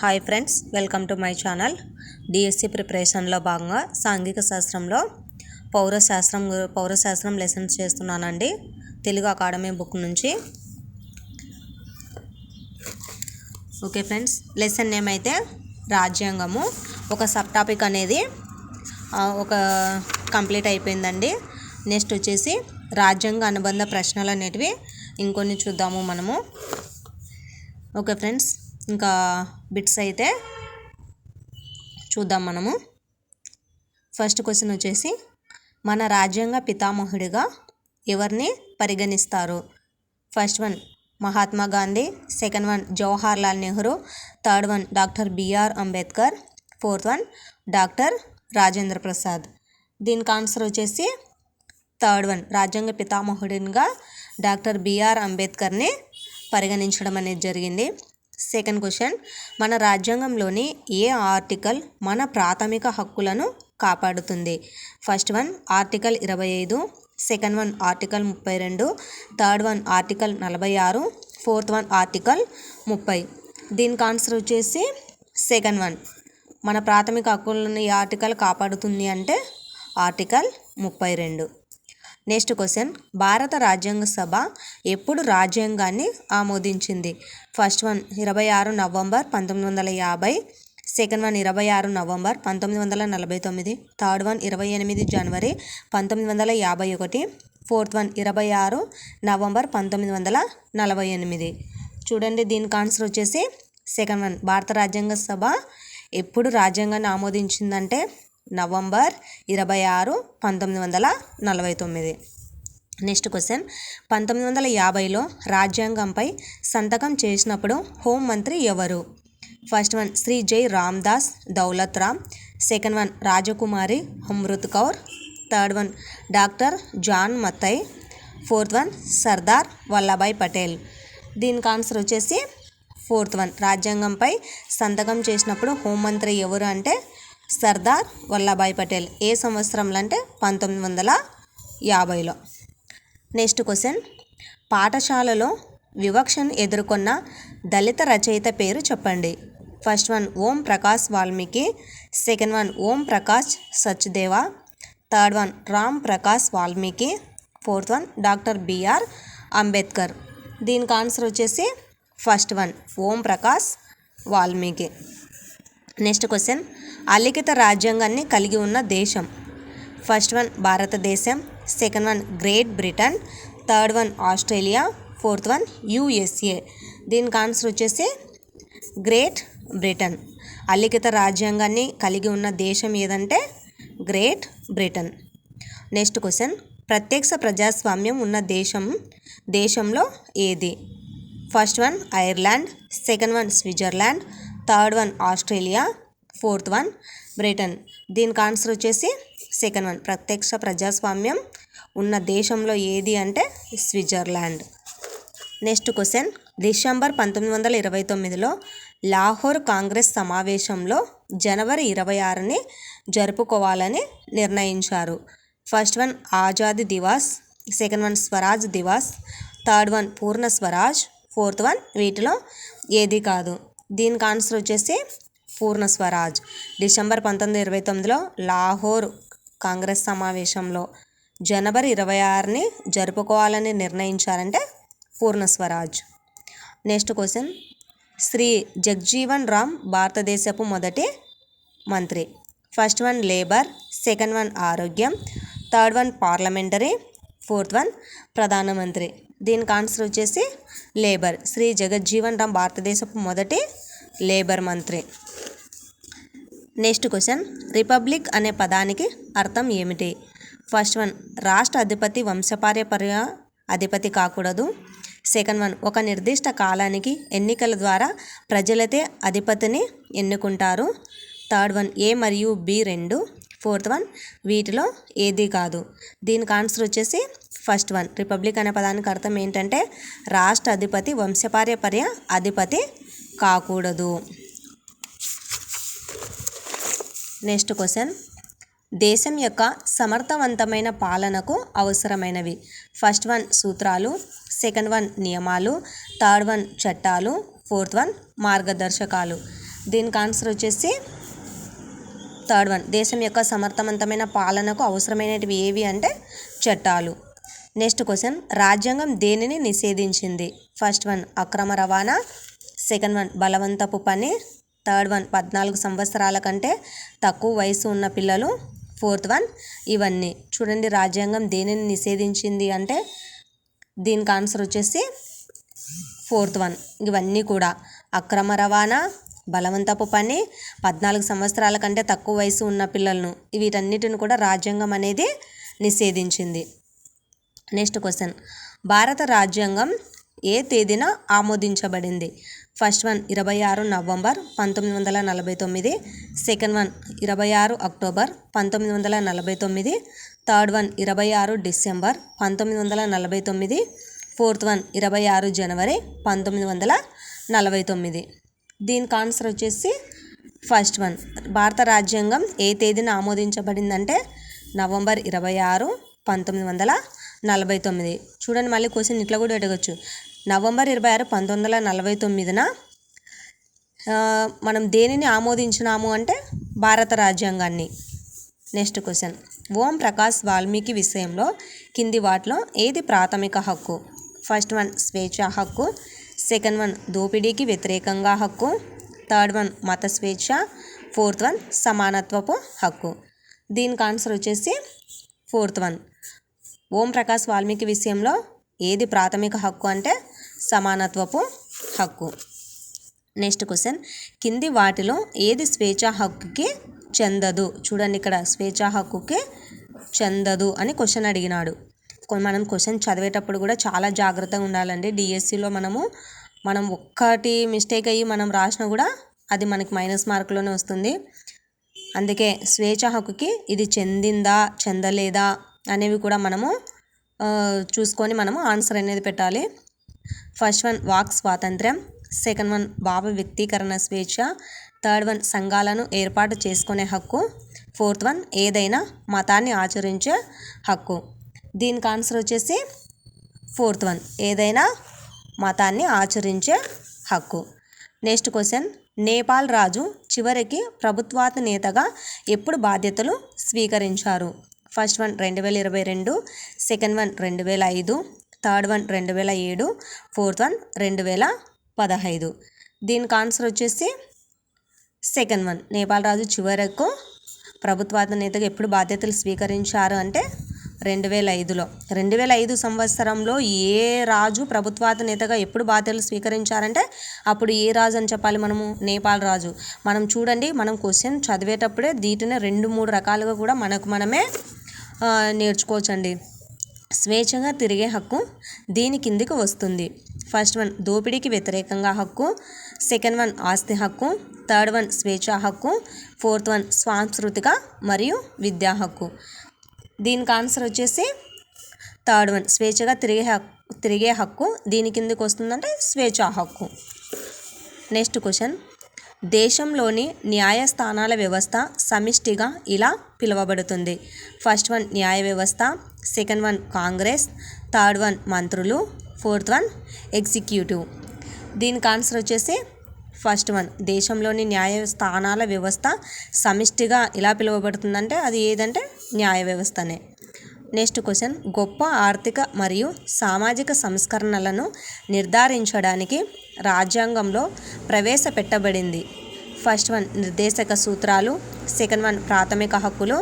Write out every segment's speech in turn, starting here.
Hi friends, welcome to my channel. DSC ప్రిపరేషన్లో భాగంగా సాంఘిక శాస్త్రంలో పౌరశాస్త్రం లెసన్స్ చేస్తున్నానండి. తెలుగు అకాడమీ బుక్ నుంచి. ఓకే ఫ్రెండ్స్, లెసన్ నేమ్ అయితే రాజ్యాంగము. ఒక సబ్ టాపిక్ అనేది ఒక కంప్లీట్ అయిపోయిందండి. నెక్స్ట్ వచ్చేసి రాజ్యాంగ అనుబంధ ప్రశ్నలు అనేటివి ఇంకొన్ని చూద్దాము మనము. ఓకే ఫ్రెండ్స్, ఇంకా బిట్స్ అయితే చూద్దాం మనము. ఫస్ట్ క్వశ్చన్ వచ్చేసి, మన రాజ్యాంగ పితామహుడిగా ఎవరిని పరిగణిస్తారు? First one Mahatma Gandhi, second one Jawahar Lal Nehru, third one doctor BR Ambedkar, fourth one doctor Rajendra Prasad. దీనికి ఆన్సర్ వచ్చేసి థర్డ్ వన్, రాజ్యాంగ పితామహుడిగా డాక్టర్ బిఆర్ అంబేద్కర్ని పరిగణించడం అనేది జరిగింది. సెకండ్ క్వశ్చన్, మన రాజ్యాంగంలోని ఏ ఆర్టికల్ మన ప్రాథమిక హక్కులను కాపాడుతుంది? First one article 25, second one article 32, third one article 46, fourth one article 30. దీనికి ఆన్సర్ వచ్చేసి సెకండ్ వన్, మన ప్రాథమిక హక్కులను ఏ ఆర్టికల్ కాపాడుతుంది అంటే ఆర్టికల్ 32. నెక్స్ట్ క్వశ్చన్, భారత రాజ్యాంగ సభ ఎప్పుడు రాజ్యాంగాన్ని ఆమోదించింది? First one 26 November 1950, second one 26 November 1949, third one 28 జనవరి 1951, ఫోర్త్ వన్ 26 నవంబర్ 1948. చూడండి, దీనికి ఆన్సర్ వచ్చేసి సెకండ్ వన్, భారత రాజ్యాంగ సభ ఎప్పుడు రాజ్యాంగాన్ని ఆమోదించిందంటే నవంబర్ 26, 1949. నెక్స్ట్ క్వశ్చన్, 1950లో రాజ్యాంగంపై సంతకం చేసినప్పుడు హోంమంత్రి ఎవరు? First one Shri Jai Ramdas Daulat Ram, second one Rajkumari Amrit Kaur, third one doctor John Mathai, fourth one Sardar Vallabhbhai Patel. దీనికి ఆన్సర్ వచ్చేసి ఫోర్త్ వన్, రాజ్యాంగంపై సంతకం చేసినప్పుడు హోంమంత్రి ఎవరు అంటే సర్దార్ వల్లభాయ్ పటేల్. ఏ సంవత్సరంలో అంటే 1950లో. నెక్స్ట్ క్వశ్చన్, పాఠశాలలో వివక్షను ఎదుర్కొన్న దళిత రచయిత పేరు చెప్పండి. First one Om Prakash Valmiki, second one Om Prakash Sachdeva, third one Ram Prakash Valmiki, fourth one doctor BR Ambedkar. దీనికి ఆన్సర్ వచ్చేసి first one Om Prakash Valmiki. Next question, అలిఖిత రాజ్యాంగాన్ని కలిగి ఉన్న దేశం? ఫస్ట్ వన్ భారతదేశం, second one Great Britain, third one Australia, fourth one USA. దీనికి ఆన్సర్ వచ్చేసి గ్రేట్ బ్రిటన్. అలిఖిత రాజ్యాంగాన్ని కలిగి ఉన్న దేశం ఏదంటే గ్రేట్ బ్రిటన్. నెక్స్ట్ క్వశ్చన్, ప్రత్యక్ష ప్రజాస్వామ్యం ఉన్న దేశంలో ఏది? First one Ireland, second one Switzerland, third one Australia, fourth one Britain. దీనికి ఆన్సర్ వచ్చేసి సెకండ్ వన్, ప్రత్యక్ష ప్రజాస్వామ్యం ఉన్న దేశంలో ఏది అంటే స్విట్జర్లాండ్. నెక్స్ట్ క్వశ్చన్, డిసెంబర్ 1929లో లాహోర్ కాంగ్రెస్ సమావేశంలో జనవరి 26ని జరుపుకోవాలని నిర్ణయించారు. First one Azadi Diwas, second one Swaraj Diwas, third one Purna Swaraj, fourth one వీటిలో ఏది కాదు. దీనికి ఆన్సర్ వచ్చేసి పూర్ణ స్వరాజ్. డిసెంబర్ 1929లో లాహోర్ కాంగ్రెస్ సమావేశంలో జనవరి 26ని జరుపుకోవాలని నిర్ణయించారంటే పూర్ణ స్వరాజ్. నెక్స్ట్ క్వశ్చన్, శ్రీ జగ్జీవన్ రామ్ భారతదేశపు మొదటి మంత్రి? First one labour, second one ఆరోగ్యం, third one parliamentary, fourth one ప్రధానమంత్రి. దీనికి ఆన్సర్ వచ్చేసి లేబర్. శ్రీ జగజ్జీవన్ రామ్ భారతదేశపు మొదటి లేబర్ మంత్రి. నెక్స్ట్ క్వశ్చన్, రిపబ్లిక్ అనే పదానికి అర్థం ఏమిటి? ఫస్ట్ వన్ రాష్ట్ర అధిపతి వంశపారంపర్య అధిపతి కాకూడదు, సెకండ్ వన్ ఒక నిర్దిష్ట కాలానికి ఎన్నికల ద్వారా ప్రజలతే అధిపతిని ఎన్నుకుంటారు, థర్డ్ వన్ ఏ మరియు బి రెండు, ఫోర్త్ వన్ వీటిలో ఏది కాదు. దీనికి ఆన్సర్ వచ్చేసి ఫస్ట్ వన్, రిపబ్లిక్ అనే పదానికి అర్థం ఏంటంటే రాష్ట్ర అధిపతి వంశపారంపర్య అధిపతి కాకూడదు. నెక్స్ట్ క్వశ్చన్, దేశం యొక్క సమర్థవంతమైన పాలనకు అవసరమైనవి? ఫస్ట్ వన్ సూత్రాలు, సెకండ్ వన్ నియమాలు, థర్డ్ వన్ చట్టాలు, ఫోర్త్ వన్ మార్గదర్శకాలు. దీనికి ఆన్సర్ వచ్చేసి థర్డ్ వన్. దేశం యొక్క సమర్థవంతమైన పాలనకు అవసరమైనవి ఏవి అంటే చట్టాలు. నెక్స్ట్ క్వశ్చన్, రాజ్యాంగం దేనిని నిషేధించింది? ఫస్ట్ వన్ అక్రమ రవాణా, సెకండ్ వన్ బలవంతపు పని, థర్డ్ వన్ 14 సంవత్సరాల కంటే తక్కువ వయసు ఉన్న పిల్లలు, ఫోర్త్ వన్ ఇవన్నీ. చూడండి, రాజ్యాంగం దేనిని నిషేధించింది అంటే దీనికి ఆన్సర్ వచ్చేసి ఫోర్త్ వన్. ఇవన్నీ కూడా అక్రమ రవాణా, బలవంతపు పని, 14 సంవత్సరాల కంటే తక్కువ వయసు ఉన్న పిల్లలను, వీటన్నిటిని కూడా రాజ్యాంగం అనేది నిషేధించింది. నెక్స్ట్ క్వశ్చన్, భారత రాజ్యాంగం ఏ తేదీన ఆమోదించబడింది? First one 26 November 1949, second one 26 October 1949, third one 26 December 1949, fourth one 26 జనవరి 1949. దీనికి ఆన్సర్ వచ్చేసి ఫస్ట్ వన్. భారత రాజ్యాంగం ఏ తేదీన ఆమోదించబడిందంటే నవంబర్ 26, 1949. చూడండి, మళ్ళీ క్వశ్చన్ ఇట్లా కూడా అడగచ్చు. నవంబర్ 26, 1949న మనం దేనిని ఆమోదించినాము అంటే భారత రాజ్యాంగాన్ని. నెక్స్ట్ క్వశ్చన్, ఓం ప్రకాష్ వాల్మీకి విషయంలో కింది వాటిలో ఏది ప్రాథమిక హక్కు? ఫస్ట్ వన్ స్వేచ్ఛా హక్కు, సెకండ్ వన్ దోపిడీకి వ్యతిరేకంగా హక్కు, థర్డ్ వన్ మత స్వేచ్ఛ, ఫోర్త్ వన్ సమానత్వపు హక్కు. దీనికి ఆన్సర్ వచ్చేసి ఫోర్త్ వన్. ఓం ప్రకాష్ వాల్మీకి విషయంలో ఏది ప్రాథమిక హక్కు అంటే సమానత్వపు హక్కు. నెక్స్ట్ క్వశ్చన్, కింది వాటిలో ఏది స్వేచ్ఛా హక్కుకి చెందదు? చూడండి, ఇక్కడ స్వేచ్ఛా హక్కుకి చెందదు అని క్వశ్చన్ అడిగినాడు. మనం క్వశ్చన్ చదివేటప్పుడు కూడా చాలా జాగ్రత్తగా ఉండాలండి. డిఎస్సిలో మనం ఒక్కటి మిస్టేక్ అయ్యి మనం రాసినా కూడా అది మనకి మైనస్ మార్కులోనే వస్తుంది. అందుకే స్వేచ్ఛా హక్కుకి ఇది చెందిందా చెందలేదా అనేవి కూడా మనము చూసుకొని మనము ఆన్సర్ అనేది పెట్టాలి. ఫస్ట్ వన్ వాక్ స్వాతంత్ర్యం, సెకండ్ వన్ భావ వ్యక్తీకరణ స్వేచ్ఛ, థర్డ్ వన్ సంఘాలను ఏర్పాటు చేసుకునే హక్కు, ఫోర్త్ వన్ ఏదైనా మతాన్ని ఆచరించే హక్కు. దీనికి ఆన్సర్ వచ్చేసి ఫోర్త్ వన్, ఏదైనా మతాన్ని ఆచరించే హక్కు. నెక్స్ట్ క్వశ్చన్, నేపాల్ రాజు చివరికి ప్రభుత్వాధినేతగా ఎప్పుడు బాధ్యతలు స్వీకరించారు? First one 2022, second one 2005, third one 2007, fourth one 2015. దీనికి ఆన్సర్ వచ్చేసి సెకండ్ వన్. నేపాల్ రాజు చివరకు ప్రభుత్వాధినేతగా ఎప్పుడు బాధ్యతలు స్వీకరించారు అంటే 2005లో. 2005 సంవత్సరంలో ఏ రాజు ప్రభుత్వాధినేతగా ఎప్పుడు బాధ్యతలు స్వీకరించారంటే అప్పుడు ఏ రాజు అని చెప్పాలి మనము? నేపాల్ రాజు. మనం చూడండి, మనం క్వశ్చన్ చదివేటప్పుడే వీటిని 2-3 రకాలుగా కూడా మనమే నేర్చుకోవచ్చండి. స్వేచ్ఛగా తిరిగే హక్కు దీని కిందికి వస్తుంది. ఫస్ట్ వన్ దోపిడీకి వ్యతిరేకంగా హక్కు, సెకండ్ వన్ ఆస్తి హక్కు, థర్డ్ వన్ స్వేచ్ఛా హక్కు, ఫోర్త్ వన్ సాంస్కృతిక మరియు విద్యా హక్కు. దీనికి ఆన్సర్ వచ్చేసి థర్డ్ వన్, స్వేచ్ఛగా తిరిగే హక్కు దీని కిందకి వస్తుందంటే స్వేచ్ఛా హక్కు. నెక్స్ట్ క్వశ్చన్, దేశంలోని న్యాయస్థానాల వ్యవస్థ సమిష్టిగా ఇలా పిలువబడుతుంది. ఫస్ట్ వన్ న్యాయ వ్యవస్థ, second one Congress, third one మంత్రులు, ఫోర్త్ వన్ ఎగ్జిక్యూటివ్. దీనికి ఆన్సర్ వచ్చేసి ఫస్ట్ వన్. దేశంలోని న్యాయస్థానాల వ్యవస్థ సమిష్టిగా ఇలా పిలువబడుతుందంటే అది ఏదంటే న్యాయ వ్యవస్థనే. నెక్స్ట్ క్వశ్చన్, గొప్ప ఆర్థిక మరియు సామాజిక సంస్కరణలను నిర్ధారించడానికి రాజ్యాంగంలో ప్రవేశపెట్టబడింది. ఫస్ట్ వన్ నిర్దేశక సూత్రాలు, సెకండ్ వన్ ప్రాథమిక హక్కులు,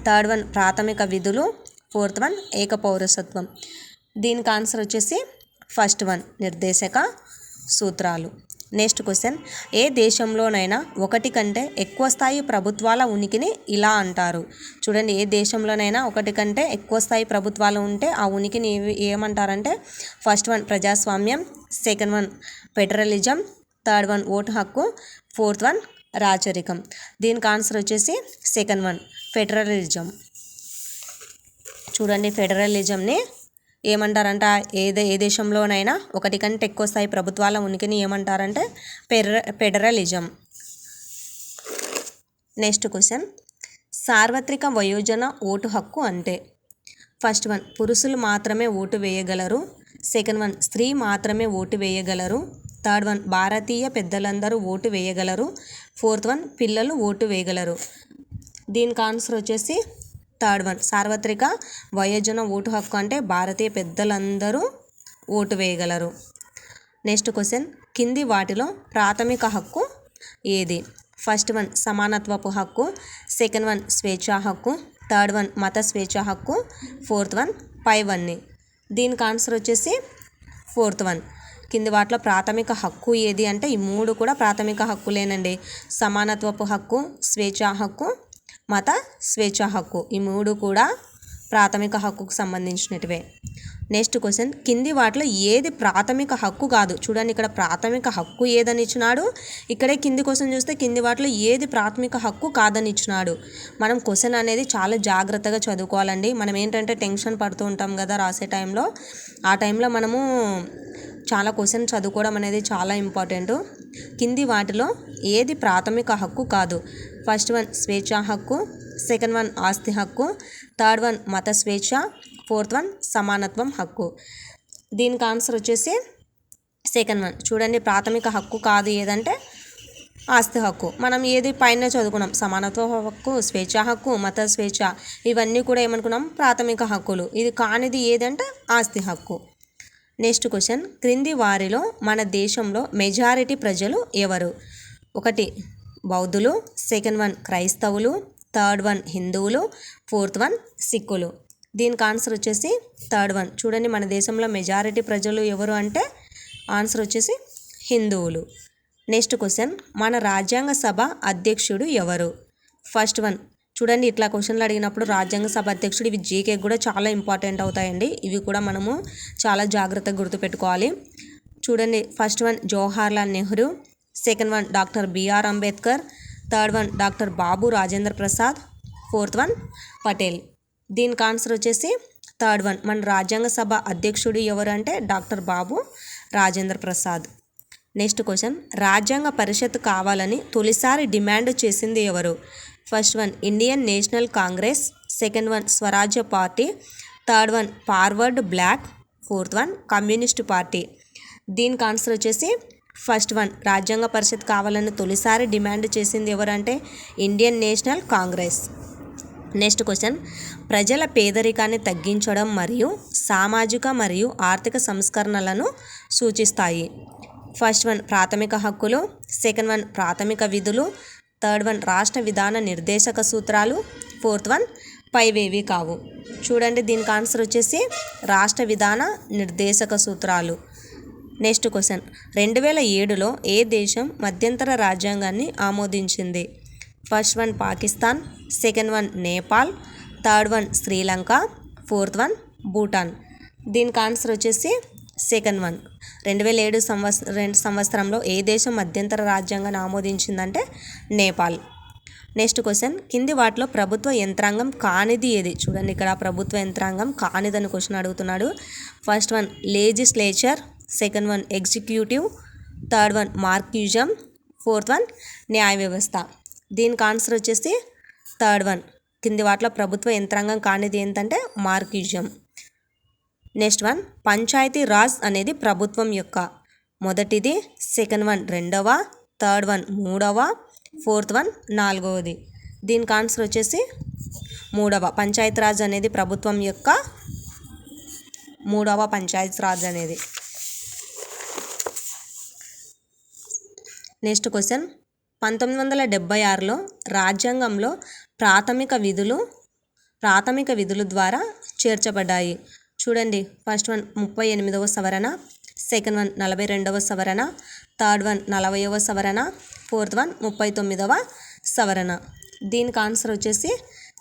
థర్డ్ వన్ ప్రాథమిక విధులు, ఫోర్త్ వన్ ఏక పౌరసత్వం. దీనికి ఆన్సర్ వచ్చేసి ఫస్ట్ వన్ నిర్దేశక సూత్రాలు. నెక్స్ట్ క్వశ్చన్, ఏ దేశంలోనైనా ఒకటి కంటే ఎక్కువ స్థాయి ప్రభుత్వాల ఉనికిని ఇలా అంటారు? చూడండి, ఏ దేశంలోనైనా ఒకటి కంటే ఎక్కువ స్థాయి ప్రభుత్వాలు ఉంటే ఆ ఉనికిని ఏమంటారంటే ఫస్ట్ వన్ ప్రజాస్వామ్యం, second one federalism, third one vote హక్కు, ఫోర్త్ వన్ రాచరికం. దీనికి ఆన్సర్ వచ్చేసి సెకండ్ వన్ ఫెడరలిజం. చూడండి, ఫెడరలిజంని ఏమంటారంట ఏ దేశంలోనైనా ఒకటి కంటే ఎక్కువ స్థాయి ప్రభుత్వాల ఉనికిని ఏమంటారంటే ఫెడరలిజం. నెక్స్ట్ క్వశ్చన్, సార్వత్రిక వయోజన ఓటు హక్కు అంటే? ఫస్ట్ వన్ పురుషులు మాత్రమే ఓటు వేయగలరు, సెకండ్ వన్ స్త్రీ మాత్రమే ఓటు వేయగలరు, థర్డ్ వన్ భారతీయ పెద్దలందరూ ఓటు వేయగలరు. ఫోర్త్ వన్ పిల్లలు ఓటు వేయగలరు. దీనికి ఆన్సర్ వచ్చేసి థర్డ్ వన్ సార్వత్రిక వయోజన ఓటు హక్కు అంటే భారతీయ పెద్దలందరూ ఓటు వేయగలరు. నెక్స్ట్ క్వశ్చన్, కింది వాటిలో ప్రాథమిక హక్కు ఏది? ఫస్ట్ వన్ సమానత్వపు హక్కు, సెకండ్ వన్ స్వేచ్ఛా హక్కు, థర్డ్ వన్ మత స్వేచ్ఛా హక్కు, ఫోర్త్ వన్ పైవన్నీ. దీనికి ఆన్సర్ వచ్చేసి ఫోర్త్ వన్. కింది వాటిలో ప్రాథమిక హక్కు ఏది అంటే ఈ మూడు కూడా ప్రాథమిక హక్కులేనండి. సమానత్వపు హక్కు, స్వేచ్ఛా హక్కు, మత స్వేచ్ఛా హక్కు ఈ మూడు కూడా ప్రాథమిక హక్కుకు సంబంధించినటివే. నెక్స్ట్ క్వశ్చన్, కింది వాటిలో ఏది ప్రాథమిక హక్కు కాదు? చూడండి ఇక్కడ ప్రాథమిక హక్కు ఏదని ఇచ్చినాడు, ఇక్కడే కింది క్వశ్చన్ చూస్తే కింది వాటిలో ఏది ప్రాథమిక హక్కు కాదని ఇచ్చినాడు. మనం క్వశ్చన్ అనేది చాలా జాగ్రత్తగా చదువుకోవాలండి. మనం ఏంటంటే టెన్షన్ పడుతూ ఉంటాం కదా రాసే టైంలో, ఆ టైంలో మనము చాలా క్వశ్చన్ చదువుకోవడం అనేది చాలా ఇంపార్టెంట్. కింది వాటిలో ఏది ప్రాథమిక హక్కు కాదు? ఫస్ట్ వన్ స్వేచ్ఛా హక్కు, సెకండ్ వన్ ఆస్తి హక్కు, థర్డ్ వన్ మత స్వేచ్ఛ, ఫోర్త్ వన్ సమానత్వం హక్కు. దీనికి ఆన్సర్ వచ్చేసి సెకండ్ వన్. చూడండి ప్రాథమిక హక్కు కాదు ఏదంటే ఆస్తి హక్కు. మనం ఏది పైన చదువుకున్నాం, సమానత్వ హక్కు, స్వేచ్ఛా హక్కు, మత స్వేచ్ఛ ఇవన్నీ కూడా ఏమనుకున్నాం ప్రాథమిక హక్కులు. ఇది కానిది ఏదంటే ఆస్తి హక్కు. నెక్స్ట్ క్వశ్చన్, క్రింది వారిలో మన దేశంలో మెజారిటీ ప్రజలు ఎవరు? ఒకటి బౌద్ధులు, సెకండ్ వన్ క్రైస్తవులు, థర్డ్ వన్ హిందువులు, ఫోర్త్ వన్ సిక్కులు. దీనికి ఆన్సర్ వచ్చేసి థర్డ్ వన్. చూడండి మన దేశంలో మెజారిటీ ప్రజలు ఎవరు అంటే ఆన్సర్ వచ్చేసి హిందువులు. నెక్స్ట్ క్వశ్చన్, మన రాజ్యాంగ సభ అధ్యక్షుడు ఎవరు? First one. చూడండి ఇట్లా క్వశ్చన్లు అడిగినప్పుడు రాజ్యాంగ సభ అధ్యక్షుడు ఇవి జీకే కూడా చాలా ఇంపార్టెంట్ అవుతాయండి. ఇవి కూడా మనము చాలా జాగ్రత్తగా గుర్తుపెట్టుకోవాలి. చూడండి first one Jawaharlal Nehru, second one doctor BR Ambedkar, third one doctor Babu Rajendra Prasad, fourth one Patel. దీనికి ఆన్సర్ వచ్చేసి థర్డ్ వన్. మన రాజ్యాంగ సభ అధ్యక్షుడు ఎవరు అంటే doctor Babu Rajendra Prasad. Next question, రాజ్యాంగ పరిషత్ కావాలని తొలిసారి డిమాండ్ చేసింది ఎవరు? First one Indian National Congress, second one Swarajya party, third one forward bloc, fourth one communist party. దీనికి ఆన్సర్ వచ్చేసి ఫస్ట్ వన్. రాజ్యాంగ పరిషత్ కావాలని తొలిసారి డిమాండ్ చేసింది ఎవరంటే Indian National Congress. Next question, ప్రజల పేదరికాన్ని తగ్గించడం మరియు సామాజిక మరియు ఆర్థిక సంస్కరణలను సూచిస్తాయి. ఫస్ట్ వన్ ప్రాథమిక హక్కులు, సెకండ్ వన్ ప్రాథమిక విధులు, థర్డ్ వన్ రాష్ట్ర విధాన నిర్దేశక సూత్రాలు, ఫోర్త్ వన్ పైవేవి కావు. చూడండి దీనికి ఆన్సర్ వచ్చేసి రాష్ట్ర విధాన నిర్దేశక సూత్రాలు. నెక్స్ట్ క్వశ్చన్, 2007లో ఏ దేశం మధ్యంతర రాజ్యాంగాన్ని ఆమోదించింది? First one Pakistan, second one Nepal, third one Sri Lanka, fourth one Bhutan. దీనికి ఆన్సర్ వచ్చేసి సెకండ్ వన్. 2007 సంవత్సరంలో ఏ దేశం మధ్యంతర రాజ్యాంగాన్ని ఆమోదించిందంటే నేపాల్. నెక్స్ట్ క్వశ్చన్, కింది వాటిలో ప్రభుత్వ యంత్రాంగం కానిది ఏది? చూడండి ఇక్కడ ప్రభుత్వ యంత్రాంగం కానిదని క్వశ్చన్ అడుగుతున్నాడు. First one legislature, second one executive, third one Marxism, fourth one న్యాయ వ్యవస్థ. దీనికి ఆన్సర్ వచ్చేసి థర్డ్ వన్. కింది వాటిలో ప్రభుత్వ యంత్రాంగం కానిది ఏంటంటే మార్క్యూజం. నెక్స్ట్ వన్ పంచాయతీ రాజ్ అనేది ప్రభుత్వం యొక్క మొదటిది, సెకండ్ వన్ రెండవ, థర్డ్ వన్ మూడవ, ఫోర్త్ వన్ నాలుగవది. దీనికి ఆన్సర్ వచ్చేసి మూడవ. పంచాయతీ రాజ్ అనేది ప్రభుత్వం యొక్క మూడవ పంచాయతీ రాజ్ అనేది. నెక్స్ట్ క్వశ్చన్, 1976లో రాజ్యాంగంలో ప్రాథమిక విధులు ద్వారా చేర్చబడ్డాయి. చూడండి ఫస్ట్ వన్ 38వ సవరణ, సెకండ్ వన్ 42వ సవరణ, థర్డ్ వన్ 40వ సవరణ, ఫోర్త్ వన్ 39వ సవరణ. దీనికి ఆన్సర్ వచ్చేసి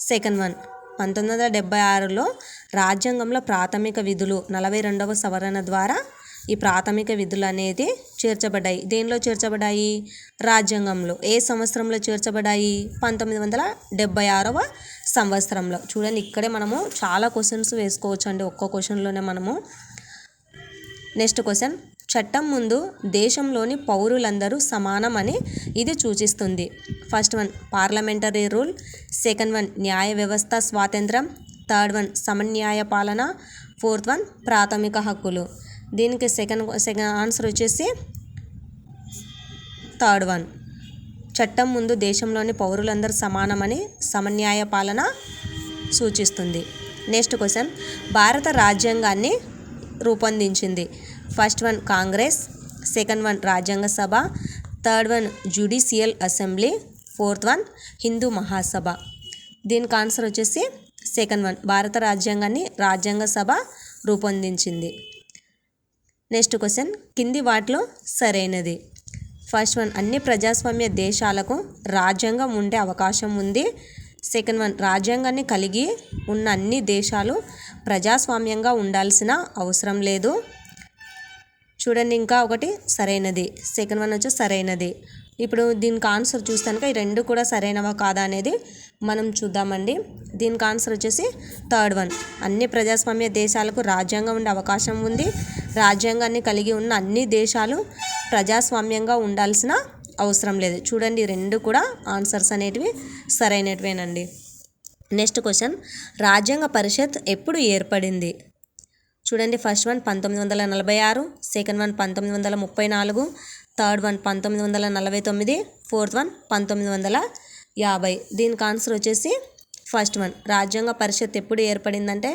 సెకండ్ వన్. 1976లో రాజ్యాంగంలో ప్రాథమిక విధులు 42వ సవరణ ద్వారా ఈ ప్రాథమిక విధులు అనేది చేర్చబడ్డాయి. దేనిలో చేర్చబడ్డాయి? రాజ్యాంగంలో. ఏ సంవత్సరంలో చేర్చబడ్డాయి? 1976వ సంవత్సరంలో. చూడండి ఇక్కడే మనము చాలా క్వశ్చన్స్ వేసుకోవచ్చు అండి ఒక్కో క్వశ్చన్లోనే మనము. నెక్స్ట్ క్వశ్చన్, చట్టం ముందు దేశంలోని పౌరులందరూ సమానమని ఇది సూచిస్తుంది. First one parliamentary rule, second one న్యాయ వ్యవస్థ స్వాతంత్రం, థర్డ్ వన్ సమన్యాయ పాలన, ఫోర్త్ వన్ ప్రాథమిక హక్కులు. దీనికి సెకండ్ ఆన్సర్ వచ్చేసి థర్డ్ వన్ చట్టం ముందు దేశంలోని పౌరులందరూ సమానమని సమన్యాయ పాలన సూచిస్తుంది. నెక్స్ట్ క్వశ్చన్, భారత రాజ్యాంగాన్ని రూపొందించింది. First one Congress, second one రాజ్యాంగ సభ, third one judicial assembly, fourth one Hindu Mahasabha. దీనికి ఆన్సర్ వచ్చేసి సెకండ్ వన్, భారత రాజ్యాంగాన్ని రాజ్యాంగ సభ రూపొందించింది. నెక్స్ట్ క్వశ్చన్, కింది వాటిలో సరైనది. ఫస్ట్ వన్, అన్ని ప్రజాస్వామ్య దేశాలకు రాజ్యాంగం ఉండే అవకాశం ఉంది. సెకండ్ వన్, రాజ్యాంగాన్ని కలిగి ఉన్న అన్ని దేశాలు ప్రజాస్వామ్యంగా ఉండాల్సిన అవసరం లేదు. చూడండి, ఇంకా ఒకటి సరైనది, సెకండ్ వన్ వచ్చి సరైనది. ఇప్పుడు దీనికి ఆన్సర్ చూస్తానుక ఈ రెండు కూడా సరైనవా కాదా అనేది మనం చూద్దామండి. దీనికి ఆన్సర్ వచ్చేసి థర్డ్ వన్, అన్ని ప్రజాస్వామ్య దేశాలకు రాజ్యాంగం ఉండే అవకాశం ఉంది. రాజ్యాంగాన్ని కలిగి ఉన్న అన్ని దేశాలు ప్రజాస్వామ్యంగా ఉండాల్సిన అవసరం లేదు. చూడండి, రెండు కూడా ఆన్సర్స్ అనేటివి సరైనటివేనండి. నెక్స్ట్ క్వశ్చన్, రాజ్యాంగ పరిషత్ ఎప్పుడు ఏర్పడింది? చూడండి, first one 1946, second one 1934, third one 1949, fourth one 1950. దీనికి ఆన్సర్ వచ్చేసి ఫస్ట్ వన్, రాజ్యాంగ పరిషత్ ఎప్పుడు ఏర్పడిందంటే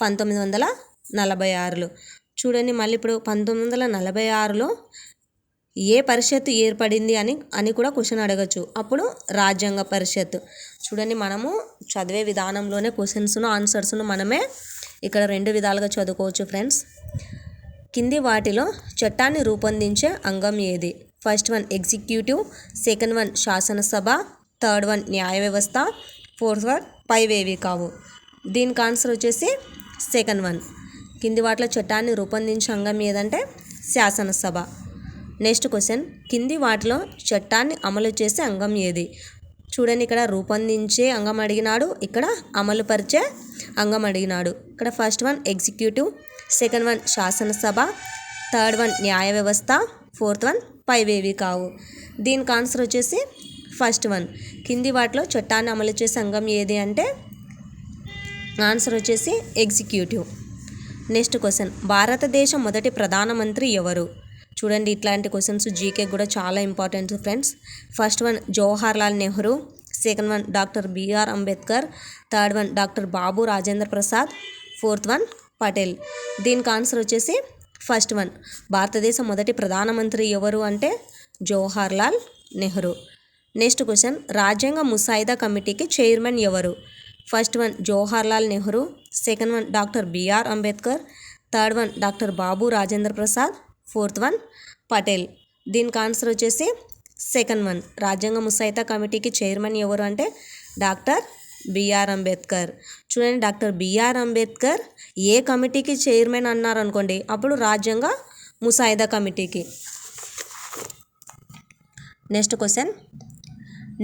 1946లో. చూడండి, మళ్ళీ ఇప్పుడు 1946లో ఏ పరిషత్తు ఏర్పడింది అని కూడా క్వశ్చన్ అడగచ్చు. అప్పుడు రాజ్యాంగ పరిషత్. చూడండి, మనము చదివే విధానంలోనే క్వశ్చన్స్ను ఆన్సర్స్ను మనమే ఇక్కడ రెండు విధాలుగా చదువుకోవచ్చు ఫ్రెండ్స్. కింది వాటిలో చట్టాన్ని రూపొందించే అంగం ఏది? First one executive, second one శాసనసభ, థర్డ్ వన్ న్యాయ వ్యవస్థ, ఫోర్త్ వన్ పైవేవి కావు. దీనికి ఆన్సర్ వచ్చేసి సెకండ్ వన్. కింది వాటిలో చట్టాన్ని రూపొందించే అంగం ఏదంటే శాసనసభ. నెక్స్ట్ క్వశ్చన్, కింది వాటిలో చట్టాన్ని అమలు చేసే అంగం ఏది? చూడండి, ఇక్కడ రూపొందించే అంగం అడిగినాడు, ఇక్కడ అమలుపరిచే అంగం అడిగినాడు. ఇక్కడ first one executive, second one శాసనసభ, థర్డ్ వన్ న్యాయ వ్యవస్థ, ఫోర్త్ వన్ పైవేవి కావు. దీనికి ఆన్సర్ వచ్చేసి ఫస్ట్ వన్. కింది వాటిలో చట్టాన్ని అమలు చేసే అంగం ఏది అంటే ఆన్సర్ వచ్చేసి ఎగ్జిక్యూటివ్. నెక్స్ట్ క్వశ్చన్, భారతదేశం మొదటి ప్రధానమంత్రి ఎవరు? చూడండి, ఇట్లాంటి క్వశ్చన్స్ జీకే కూడా చాలా important friends. First one Jawaharlal Nehru, second one doctor BR Ambedkar, third one doctor Babu Rajendra Prasad, fourth one Patel. దీనికి ఆన్సర్ వచ్చేసి ఫస్ట్ వన్. భారతదేశం మొదటి ప్రధానమంత్రి ఎవరు అంటే జవహర్లాల్ నెహ్రూ. నెక్స్ట్ క్వశ్చన్, రాజ్యాంగ ముసాయిదా కమిటీకి చైర్మన్ ఎవరు? First one Jawaharlal Nehru, second one doctor BR Ambedkar, third one doctor Babu Rajendra Prasad, fourth one Patel. దీనికి ఆన్సర్ వచ్చేసి సెకండ్ వన్. రాజ్యాంగ ముసాయిదా కమిటీకి చైర్మన్ ఎవరు అంటే డాక్టర్ బిఆర్ అంబేద్కర్. చూడండి, డాక్టర్ బిఆర్ అంబేద్కర్ ఏ కమిటీకి చైర్మన్ అన్నారు అనుకోండి, అప్పుడు రాజ్యాంగ ముసాయిదా కమిటీకి. నెక్స్ట్ క్వశ్చన్,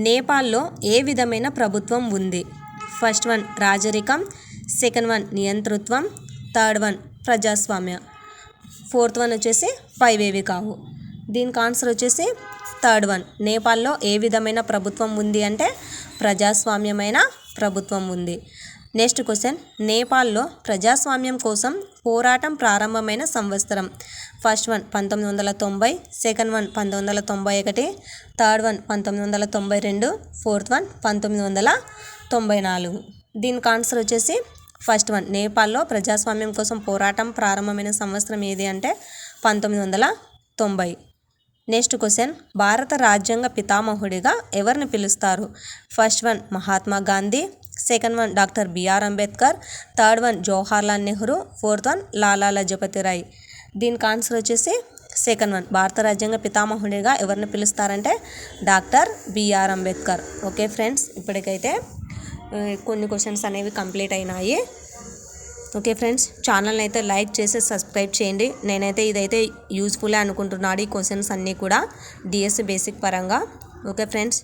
నేపాల్లో ఏ విధమైన ప్రభుత్వం ఉంది? ఫస్ట్ వన్ రాజరికం, సెకండ్ వన్ నియంతృత్వం, థర్డ్ వన్ ప్రజాస్వామ్య, ఫోర్త్ వన్ వచ్చేసి పైవేవి కావు. దీనికి ఆన్సర్ వచ్చేసి థర్డ్ వన్. నేపాల్లో ఏ విధమైన ప్రభుత్వం ఉంది అంటే ప్రజాస్వామ్యమైన ప్రభుత్వం ఉంది. నెక్స్ట్ క్వశ్చన్, నేపాల్లో ప్రజాస్వామ్యం కోసం పోరాటం ప్రారంభమైన సంవత్సరం? First one 1990, second one 1991, third one 1992, fourth one 1994. దీనికి ఆన్సర్ వచ్చేసి ఫస్ట్ వన్. నేపాల్లో ప్రజాస్వామ్యం కోసం పోరాటం ప్రారంభమైన సంవత్సరం ఏది అంటే 1990. నెక్స్ట్ క్వశ్చన్, భారత రాజ్యాంగ పితామహుడిగా ఎవరిని పిలుస్తారు? First one Mahatma Gandhi, second one doctor BR Ambedkar, third one Jawaharlal Nehru, fourth one Lala Lajpat Rai. దీనికి ఆన్సర్ వచ్చేసి సెకండ్ వన్. భారత రాజ్యాంగ పితామహుడిగా ఎవరిని పిలుస్తారంటే doctor BR Ambedkar. Okay friends, ఇప్పటికైతే కొన్ని క్వశ్చన్స్ అనేవి కంప్లీట్ అయినాయి. ఓకే ఫ్రెండ్స్, ఛానల్ని అయితే లైక్ చేసి సబ్స్క్రైబ్ చేయండి. నేనైతే ఇదైతే యూస్ఫుల్ అనుకుంటున్నాను, ఈ క్వశ్చన్స్ అన్నీ కూడా డిఎస్సి బేసిక్ పరంగా. Okay friends.